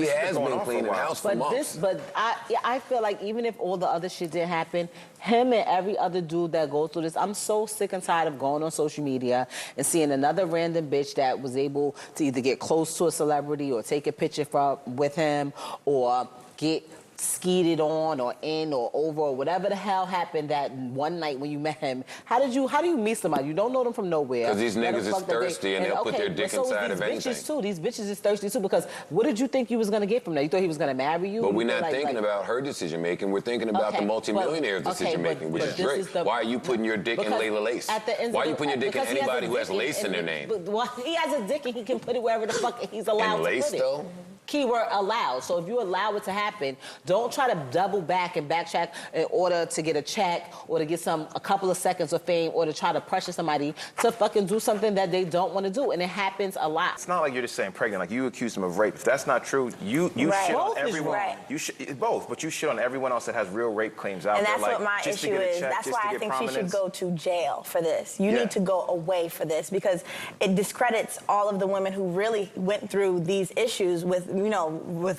S1: has been cleaning house for months.
S5: But I feel like even if all the other shit didn't happen, him and every other dude that goes through this, I'm so sick and tired of going on social media and seeing another random bitch that was able to either get close to a celebrity or take a picture with him or get skeeted on or in or over or whatever the hell happened that one night when you met him. How do you meet somebody? You don't know them from nowhere.
S1: Because these niggas is thirsty and they'll put their dick inside of anything.
S5: These bitches is thirsty too because what did you think you was going to get from that? You thought he was going to marry you?
S1: But we're not thinking about her decision making. We're thinking about the multimillionaire's decision making, which is Drake. Why are you putting your dick in Layla Lace? Why are you putting your dick in anybody who has lace in their name?
S5: Well, he has a dick and he can put it wherever the fuck he's allowed to put it.
S1: And lace though?
S5: Keyword allowed. So if you allow it to happen, don't try to double back and backtrack in order to get a check or to get a couple of seconds of fame or to try to pressure somebody to fucking do something that they don't want to do. And it happens a lot.
S4: It's not like you're just saying pregnant. Like, you accuse him of rape. If that's not true, you shit on everyone.
S3: Right.
S4: It's both, but you shit on everyone else that has real rape claims out there.
S3: And that's what my issue is. That's why I think she should go to jail for this. You need to go away for this because it discredits all of the women who really went through these issues with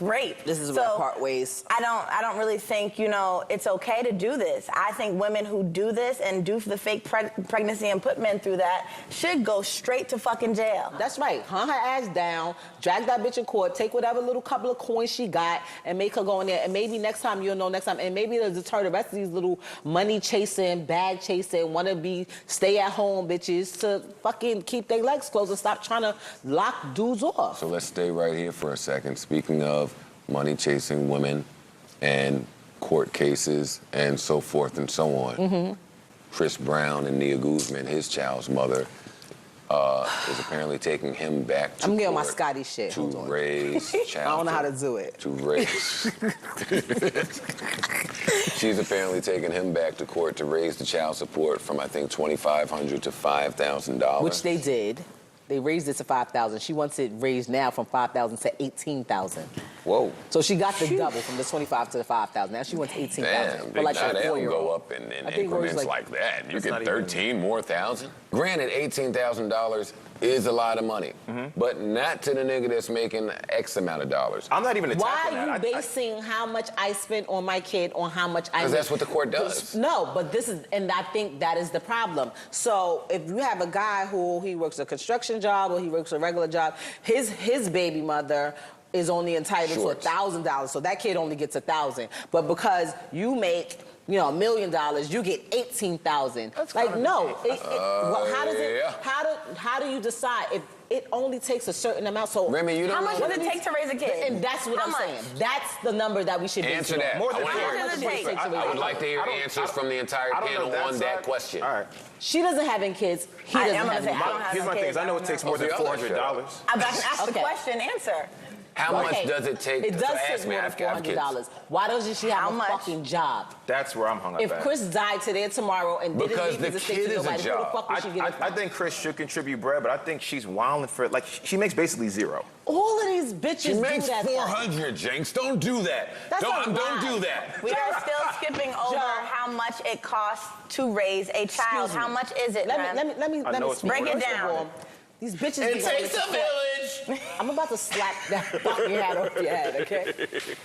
S3: rape.
S5: This is where part ways.
S3: I don't really think, it's okay to do this. I think women who do this and do the fake pregnancy and put men through that should go straight to fucking jail.
S5: That's right. Hunt her ass down, drag that bitch in court, take whatever little couple of coins she got and make her go in there. And maybe next time you'll know next time. And maybe it'll deter the rest of these little money chasing, bag chasing, wanna be stay at home bitches to fucking keep their legs closed and stop trying to lock dudes off.
S1: So let's stay right here for a second. Speaking of money chasing women and court cases and so forth and so on, Chris Brown and Nia Guzman, his child's mother, is apparently taking him back to
S5: I'm getting
S1: court
S5: my Scotty shit.
S1: to raise child.
S5: I don't know how to do it.
S1: To raise. She's apparently taking him back to court to raise the child support from, I think, $2,500 to $5,000.
S5: Which they did. They raised it to $5,000. She wants it raised now from $5,000 to $18,000.
S1: Whoa.
S5: So she got the double from the $25 to the $5,000. Now she wants $18,000.
S1: Damn,
S5: But like
S1: they don't
S5: 4-year-old.
S1: go up in increments like that. You get 13 more thousand. Granted, $18,000 is a lot of money, but not to the nigga that's making X amount of dollars.
S4: I'm not even attacking
S5: that. Why are you basing how much I spent on my kid on how much I...
S1: Because that's what the court does.
S5: No, but this is, and I think that is the problem. So if you have a guy who he works a construction job or he works a regular job, his baby mother is only entitled to $1,000, so that kid only gets $1,000. But because you make $1 million, you get $18,000. Like, no. How do you decide if it only takes a certain amount? So
S1: Remy,
S3: how much does it take to raise a kid?
S5: And that's what I'm saying. That's the number that we should
S1: answer that. I would like to hear answers from the entire panel on that question.
S4: All right.
S5: She doesn't have any kids. He doesn't have any kids.
S4: Here's my thing. I know it takes more than $400.
S3: I can ask the question, answer.
S1: How much does it take?
S5: It does take more than $400. Why doesn't she have a fucking job?
S4: That's where I'm hung up
S5: If
S4: at.
S5: Chris died today or tomorrow and didn't leave his estate to nobody, who the fuck would she get it from?
S4: I think Chris should contribute bread, but I think she's wilding for it. Like, she makes basically zero.
S5: All of these bitches
S1: she makes
S5: do that.
S1: $400, Jenks. Don't do that. Don't do that.
S3: We are still skipping over how much it costs to raise a child. How much is it?
S5: Let me
S3: break it down.
S5: These bitches.
S1: It takes a village.
S6: bitch.
S5: I'm about to slap that fucking hat off your head, okay?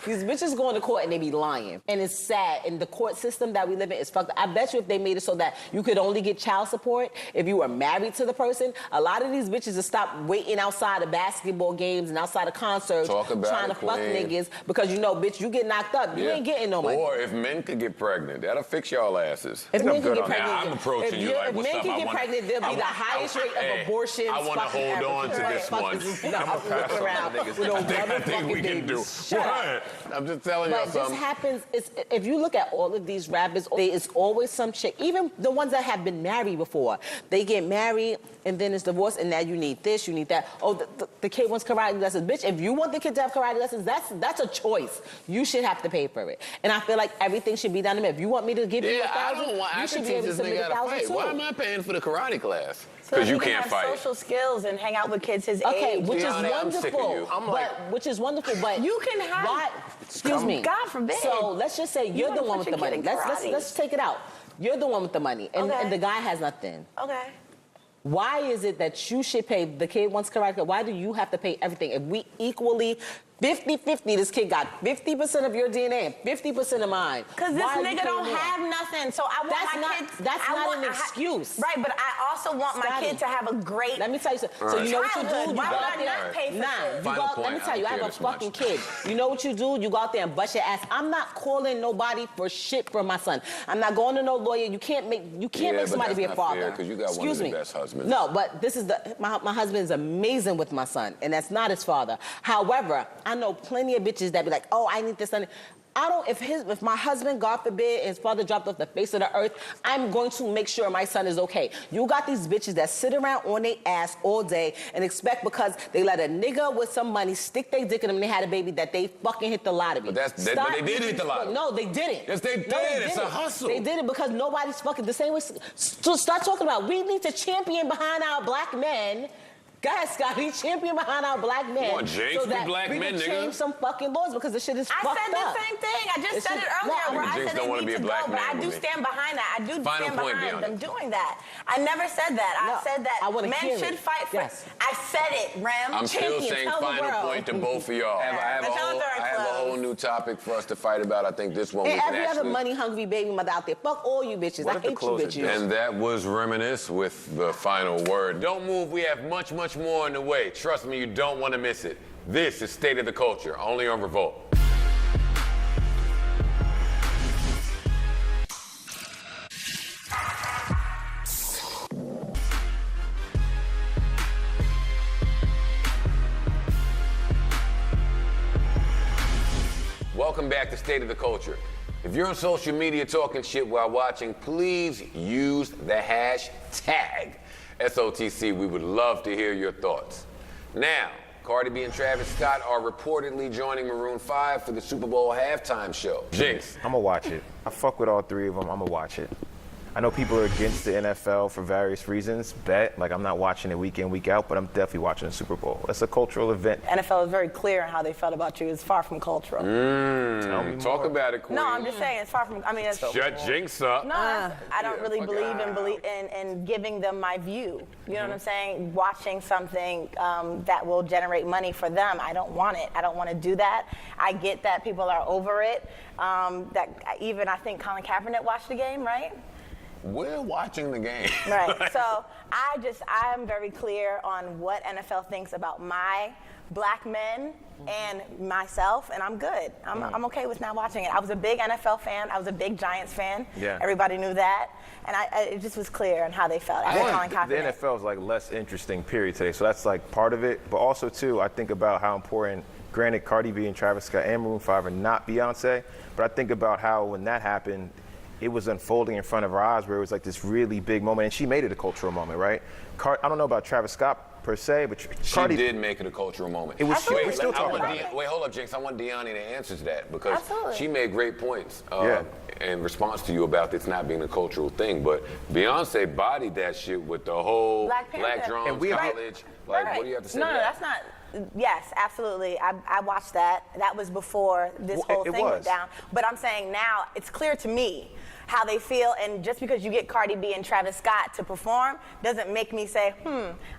S5: These bitches go into court and they be lying. And it's sad. And the court system that we live in is fucked up. I bet you if they made it so that you could only get child support if you were married to the person, a lot of these bitches would stop waiting outside of basketball games and outside of concerts trying to fuck niggas because you know, bitch, you get knocked up. You ain't getting no money.
S1: Or if men could get pregnant, that'll fix y'all asses.
S5: If men can get pregnant,
S1: I'm approaching you like, what's up?
S5: If men can get pregnant, there'll be the highest rate of abortions.
S1: I want to hold on to this one. I think we can do. What? I'm just telling y'all something.
S5: But this happens, if you look at all of these rappers, it's always some chick, even the ones that have been married before, they get married and then it's divorced and now you need this, you need that. Oh, the kid wants karate lessons. Bitch, if you want the kid to have karate lessons, that's a choice. You should have to pay for it. And I feel like everything should be done to me. If you want me to give you $1,000, you should be able to submit $1,000 too.
S1: Why am I paying for the karate class?
S3: So
S1: Because you
S3: can
S1: can't
S3: have
S1: fight.
S3: social skills and hang out with kids his age.
S5: Which is
S1: I'm sick of you.
S5: wonderful. Which is wonderful, but
S3: you can have.
S5: Why? Excuse me.
S3: God forbid.
S5: So let's just say you're the one with the money. Let's take it out. You're the one with the money, and the guy has nothing.
S3: Okay.
S5: Why is it that you should pay, the kid wants karate, why do you have to pay everything? If we equally, 50-50, this kid got 50% of your DNA and 50% of mine.
S3: Because this nigga don't have nothing, so I want my kids...
S5: That's not an excuse.
S3: Right, but I also want my kid to have a great...
S5: Let me tell you something. So you know what you do?
S3: Why would I not pay for
S5: let me tell you, I have a fucking kid. You know what you do? You go out there and bust your ass. I'm not calling nobody for shit for my son. I'm not going to no lawyer. You can't make somebody be a father.
S1: Because you got one of the best husbands.
S5: No, but this is my husband is amazing with my son, and that's not his father. However, I know plenty of bitches that be like, oh, I need this son. I don't, if my husband, God forbid, his father dropped off the face of the earth, I'm going to make sure my son is okay. You got these bitches that sit around on their ass all day and expect because they let a nigga with some money stick their dick in them and they had a baby that they fucking hit the lottery.
S1: But they did hit the lottery.
S5: No, they didn't.
S1: Yes, they did. It's a hustle.
S5: They did it because nobody's fucking the same way. So start talking about, we need to champion behind our black men. Go ahead, Scotty, champion behind our black men.
S1: Come on, Jinx,
S5: so that
S1: we black
S5: we
S1: men,
S5: can
S1: nigga.
S5: change some fucking laws because the shit is fucked up.
S3: I said the same thing. I just said it earlier where I said they need to go, but I do stand behind that. I do stand behind them doing that. I never said that. I said that men should fight for... I said it, Rem.
S1: I'm still saying final point to both of y'all. I have a whole new topic for us to fight about. I think this one we can actually...
S5: every other money-hungry baby mother out there, fuck all you bitches. I hate you bitches.
S1: And that was Reminisce with the final word. Don't move. We have much, much more on the way. Trust me, you don't want to miss it. This is State of the Culture, only on Revolt. Welcome back to State of the Culture. If you're on social media talking shit while watching, please use the hashtag SOTC. We would love to hear your thoughts. Now, Cardi B and Travis Scott are reportedly joining Maroon 5 for the Super Bowl halftime show. Jinx.
S4: I'm gonna watch it. I fuck with all three of them. I'm gonna watch it. I know people are against the NFL for various reasons. Like I'm not watching it week in, week out, but I'm definitely watching the Super Bowl. It's a cultural event.
S3: NFL is very clear on how they felt about you. It's far from cultural.
S4: Tell me
S1: Talk
S4: more.
S1: about it, Queen.
S3: No, I'm just saying it's far from. I mean, it's
S1: shut Jinx up.
S3: No, I don't really believe in giving them my view. You know what I'm saying? Watching something that will generate money for them. I don't want it. I don't want to do that. I get that people are over it. That even I think Colin Kaepernick watched the game, right?
S1: We're watching the game.
S3: Right. So I'm very clear on what NFL thinks about my black men and myself, and I'm good. I'm okay with not watching it. I was a big NFL fan. I was a big Giants fan.
S4: Yeah.
S3: Everybody knew that, and it just was clear on how they felt.
S4: The NFL is like less interesting period today, so that's like part of it. But also too, I think about how important. Granted, Cardi B and Travis Scott and Maroon 5 are not Beyonce, but I think about how when that happened, it was unfolding in front of our eyes where it was like this really big moment, and she made it a cultural moment, right? I don't know about Travis Scott per se, but Cardi
S1: did make it a cultural moment.
S4: It was. We're still talking about it.
S1: Wait, hold up, Jinx. I want Deani to answer to that because
S3: Absolutely.
S1: she made great points in response to you about this not being a cultural thing. But Beyonce bodied that shit with the whole Black Drums College. Like, what do you have to say?
S3: No, that's not. Yes, absolutely. I watched that. That was before this whole thing went down. But I'm saying now it's clear to me how they feel, and just because you get Cardi B and Travis Scott to perform doesn't make me say,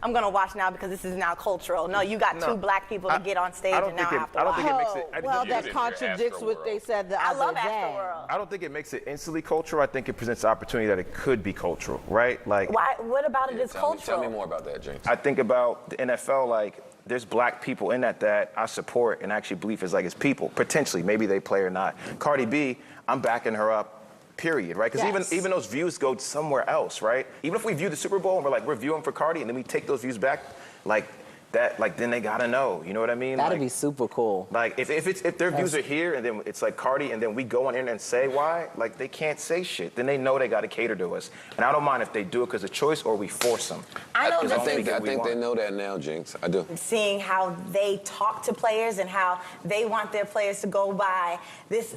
S3: I'm gonna watch now because this is now cultural. No, you got two black people to get on stage and now I have to watch.
S4: I don't think it makes it.
S5: Well, that contradicts what they said the other day.
S3: I love Astroworld.
S4: I don't think it makes it instantly cultural. I think it presents the opportunity that it could be cultural, right? Like,
S3: why? What about it is cultural?
S1: Tell me more about that, James.
S4: I think about the NFL, like, there's black people in that I support and actually believe is like, it's people. Potentially, maybe they play or not. Cardi B, I'm backing her up, period, right? Because even those views go somewhere else, right? Even if we view the Super Bowl and we're viewing for Cardi, and then we take those views back, like that, like then they gotta know. You know what I mean?
S5: That'd be super cool.
S4: Like if their views are here and then it's like Cardi, and then we go on in and say why, like they can't say shit. Then they know they gotta cater to us. And I don't mind if they do it because of choice or we force them.
S1: I think they know that now, Jinx. I do.
S3: Seeing how they talk to players and how they want their players to go by this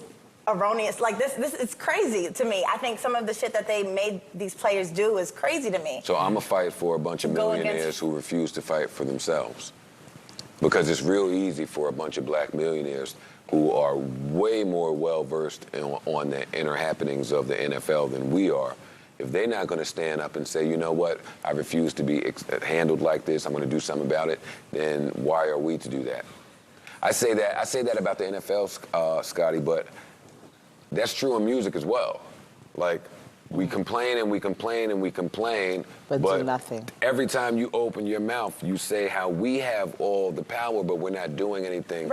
S3: erroneous, like this it's crazy to me. I think some of the shit that they made these players do is crazy to me.
S1: So I'm gonna fight for a bunch of millionaires who refuse to fight for themselves. Because it's real easy for a bunch of black millionaires who are way more well-versed on the inner happenings of the NFL than we are. If they're not gonna stand up and say, you know what, I refuse to be handled like this, I'm gonna do something about it, then why are we to do that? I say that about the NFL, Scotty, but that's true in music as well. Like, we complain and we complain and we complain,
S5: but do nothing.
S1: Every time you open your mouth, you say how we have all the power, but we're not doing anything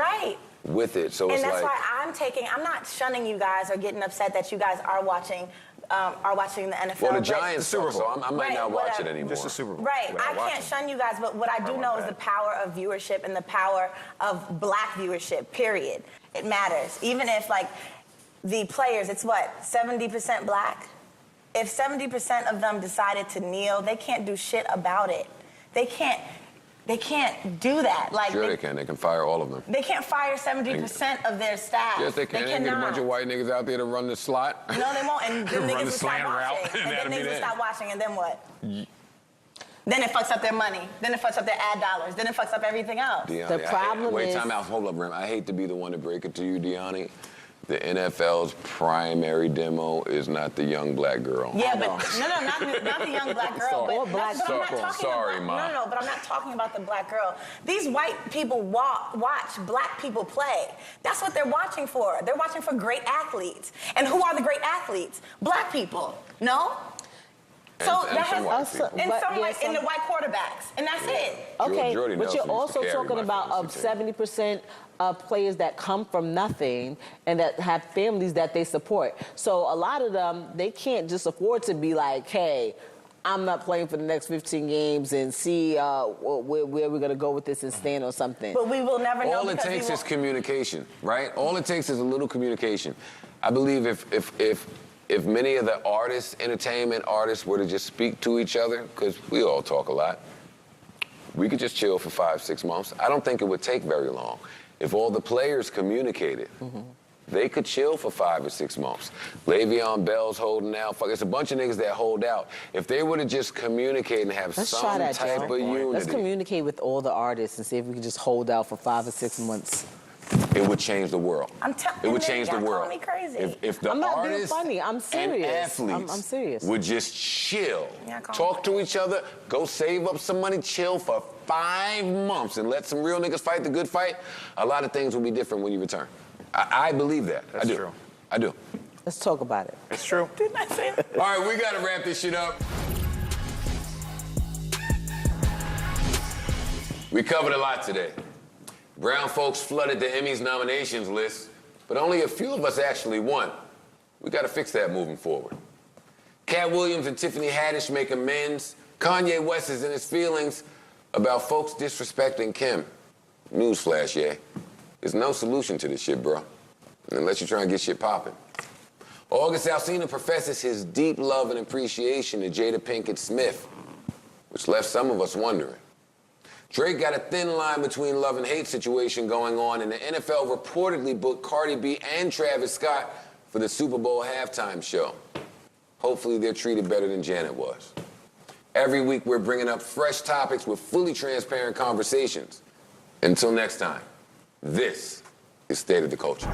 S1: with it. So
S3: and
S1: it's
S3: that's
S1: like,
S3: why I'm not shunning you guys or getting upset that you guys are watching the NFL.
S1: Well, the Giants Super Bowl. I might not watch it anymore.
S4: Just the Super Bowl.
S3: Right. I can't shun you guys, but what I do know is the power of viewership and the power of black viewership, period. It matters. Even if, like, the players, it's what, 70% black? If 70% of them decided to kneel, they can't do shit about it. They can't do that. Like,
S1: sure they can. They can fire all of them.
S3: They can't fire 70% of their staff.
S1: Yes, they can. They can get a bunch of white niggas out there to run the slot.
S3: No, they won't. And then niggas will stop watching.
S1: And
S3: then niggas will stop watching, and then what? Then it fucks up their money. Then it fucks up their ad dollars. Then it fucks up everything else.
S5: The problem is...
S1: Wait, time out. Hold up, Rim. I hate to be the one to break it to you, Deani. The NFL's primary demo is not the young black girl.
S3: Yeah, but not the young black girl.
S5: Or black people.
S1: Sorry, Ma.
S3: No, but I'm not talking about the black girl. These white people watch black people play. That's what they're watching for. They're watching for great athletes. And who are the great athletes? Black people. No? So that has also in the white quarterbacks, and that's it.
S5: Okay,
S1: Jordy
S5: but you're
S1: Nelson
S5: also
S1: used to carry
S5: talking
S1: my
S5: about
S1: fantasy team.
S5: 70% of players that come from nothing and that have families that they support. So a lot of them, they can't just afford to be like, hey, I'm not playing for the next 15 games and see where we're going to go with this and stand on something.
S3: But we will never know.
S1: All it takes is communication, right? All it takes is a little communication. I believe if many of the artists, entertainment artists, were to just speak to each other, because we all talk a lot, we could just chill for 5-6 months. I don't think it would take very long. If all the players communicated, they could chill for 5 or 6 months. Le'Veon Bell's holding out. Fuck, it's a bunch of niggas that hold out. If they were to just communicate and have some type of unity.
S5: Let's communicate with all the artists and see if we can just hold out for 5 or 6 months.
S1: It would change the world. It would change the world.
S3: Me crazy.
S1: If the
S5: I'm not
S1: artists
S5: being funny. I'm serious.
S1: and athletes
S5: I'm serious.
S1: would just chill, talk to each other, go save up some money, chill for 5 months, and let some real niggas fight the good fight, a lot of things will be different when you return. I believe that.
S4: That's true.
S1: I do.
S5: Let's talk about it.
S4: It's true.
S3: Didn't I say that?
S1: All right, we got to wrap this shit up. We covered a lot today. Brown folks flooded the Emmys nominations list, but only a few of us actually won. We got to fix that moving forward. Cat Williams and Tiffany Haddish make amends. Kanye West is in his feelings about folks disrespecting Kim. Newsflash, yeah. There's no solution to this shit, bro, unless you're trying to get shit popping. August Alsina professes his deep love and appreciation to Jada Pinkett Smith, which left some of us wondering. Drake got a thin line between love and hate situation going on, and the NFL reportedly booked Cardi B and Travis Scott for the Super Bowl halftime show. Hopefully they're treated better than Janet was. Every week we're bringing up fresh topics with fully transparent conversations. Until next time, this is State of the Culture.